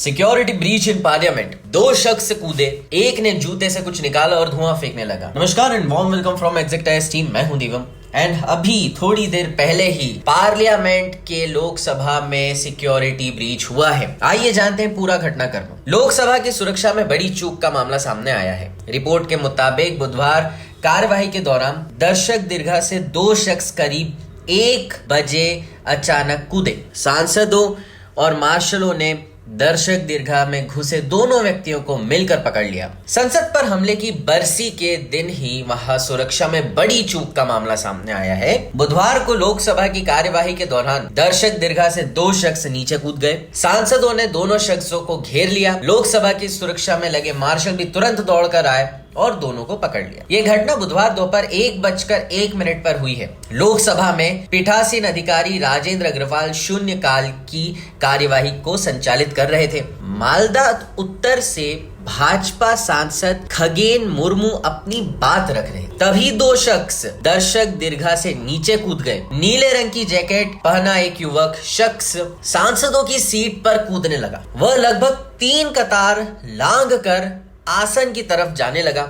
Security breach in parliament, दो शख्स कूदे, एक ने जूते से कुछ निकाला और धुआं फेंकने लगा। नमस्कार and warm welcome from Exactize team. मैं हूं दिवम एंड अभी थोड़ी देर पहले ही पार्लियामेंट के लोकसभा में सिक्योरिटी ब्रीच हुआ है। आइए जानते हैं पूरा घटनाक्रम। लोकसभा की सुरक्षा में बड़ी चूक का मामला सामने आया है। रिपोर्ट के मुताबिक बुधवार कार्यवाही के दौरान दर्शक दीर्घा से दो शख्स करीब 1 बजे अचानक कूदे। सांसदों और मार्शलों ने दर्शक दीर्घा में घुसे दोनों व्यक्तियों को मिलकर पकड़ लिया। संसद पर हमले की बरसी के दिन ही वहां सुरक्षा में बड़ी चूक का मामला सामने आया है। बुधवार को लोकसभा की कार्यवाही के दौरान दर्शक दीर्घा से दो शख्स नीचे कूद गए। सांसदों ने दोनों शख्सों को घेर लिया। लोकसभा की सुरक्षा में लगे मार्शल भी तुरंत दौड़कर आए और दोनों को पकड़ लिया। ये घटना बुधवार दोपहर 1:01 पर हुई है। लोकसभा में पीठासीन अधिकारी राजेंद्र अग्रवाल शून्यकाल की कार्यवाही को संचालित कर रहे थे। मालदा उत्तर से भाजपा सांसद खगेन मुर्मू अपनी बात रख रहे, तभी दो शख्स दर्शक दीर्घा से नीचे कूद गए। नीले रंग की जैकेट पहना एक युवक शख्स सांसदों की सीट पर कूदने लगा। वह लगभग 3 कतार लांघ कर आसन की तरफ जाने लगा।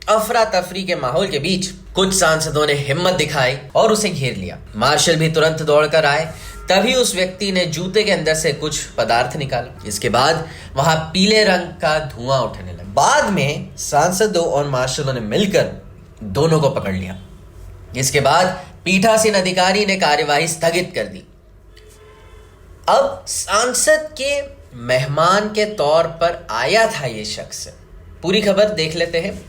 अफरा तफरी के माहौल के बीच कुछ सांसदों ने हिम्मत दिखाई और उसे घेर लिया। मार्शल भी तुरंत दौड़कर आए। तभी उस व्यक्ति ने जूते के अंदर से कुछ पदार्थ निकाला। इसके बाद वहां पीले रंग का धुआं उठने लगा। बाद में सांसदों और मार्शलों ने मिलकर दोनों को पकड़ लिया। इसके बाद पीठासीन अधिकारी ने कार्यवाही स्थगित कर दी। अब सांसद के मेहमान के तौर पर आया था ये शख्स। पूरी खबर देख लेते हैं।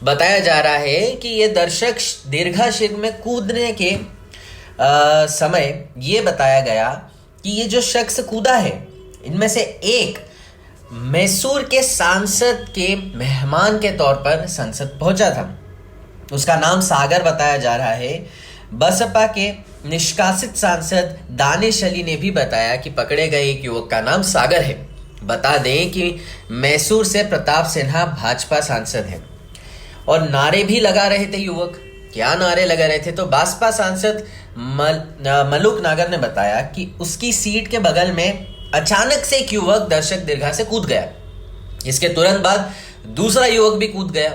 बताया जा रहा है कि ये दर्शक दीर्घा क्षेत्र में कूदने के समय ये बताया गया कि ये जो शख्स कूदा है इनमें से एक मैसूर के सांसद के मेहमान के तौर पर संसद पहुंचा था। उसका नाम सागर बताया जा रहा है। बसपा के निष्कासित सांसद दानिश अली ने भी बताया कि पकड़े गए एक युवक का नाम सागर है। बता दें कि मैसूर से प्रताप सिन्हा भाजपा सांसद हैं और नारे भी लगा रहे थे युवक। क्या नारे लगा रहे थे? तो बसपा सांसद मलूक नागर ने बताया कि उसकी सीट के बगल में अचानक से एक युवक दर्शक दीर्घा से कूद गया। इसके तुरंत बाद दूसरा युवक भी कूद गया।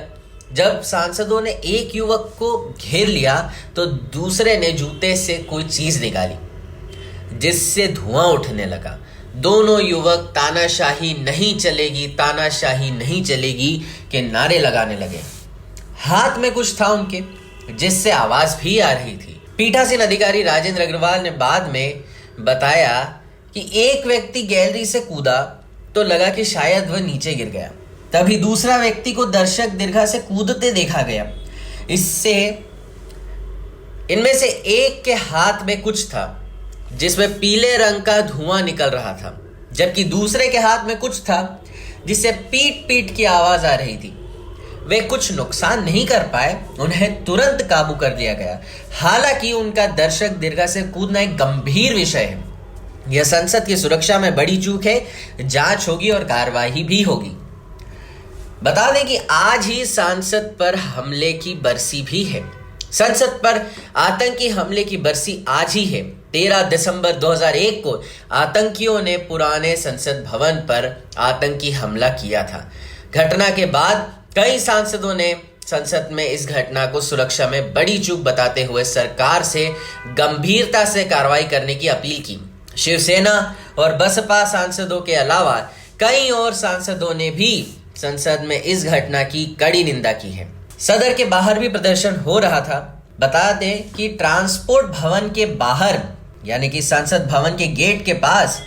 जब सांसदों ने एक युवक को घेर लिया तो दूसरे ने जूते से कोई चीज निकाली जिससे धुआं उठने लगा। दोनों युवक तानाशाही नहीं चलेगी, तानाशाही नहीं चलेगी के नारे लगाने लगे। हाथ में कुछ था उनके जिससे आवाज भी आ रही थी। पीठासीन अधिकारी राजेंद्र अग्रवाल ने बाद में बताया कि एक व्यक्ति गैलरी से कूदा तो लगा कि शायद वह नीचे गिर गया। तभी दूसरा व्यक्ति को दर्शक दीर्घा से कूदते देखा गया। इससे इनमें से एक के हाथ में कुछ था जिसमें पीले रंग का धुआं निकल रहा था, जबकि दूसरे के हाथ में कुछ था जिससे पीट पीट की आवाज आ रही थी। वे कुछ नुकसान नहीं कर पाए, उन्हें तुरंत काबू कर लिया गया। हालांकि उनका दर्शक दीर्घा से कूदना एक गंभीर विषय है। यह संसद की सुरक्षा में बड़ी चूक है। जांच होगी और कार्रवाई भी होगी। बता दें कि आज ही सांसद पर हमले की बरसी भी है। संसद पर आतंकी हमले की बरसी आज ही है। 13 दिसंबर 2001 को आतंकियों ने पुराने संसद भवन पर आतंकी हमला किया था। घटना के बाद कई सांसदों ने संसद में इस घटना को सुरक्षा में बड़ी चूक बताते हुए सरकार से गंभीरता से कार्रवाई करने की अपील की। शिवसेना और बसपा सांसदों के अलावा कई और सांसदों ने भी संसद में इस घटना की कड़ी निंदा की है। सदन के बाहर भी प्रदर्शन हो रहा था। बता दें कि ट्रांसपोर्ट भवन के बाहर यानी कि संसद भवन के गेट के पास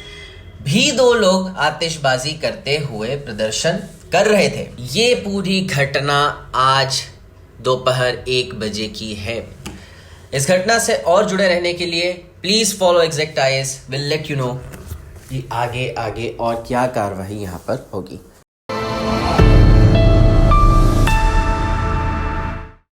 भी दो लोग आतिशबाजी करते हुए प्रदर्शन कर रहे थे। ये पूरी घटना आज दोपहर 1 बजे की है। इस घटना से और जुड़े रहने के लिए please follow exact IAS. Will let you know कि आगे और क्या कार्रवाई यहाँ पर होगी।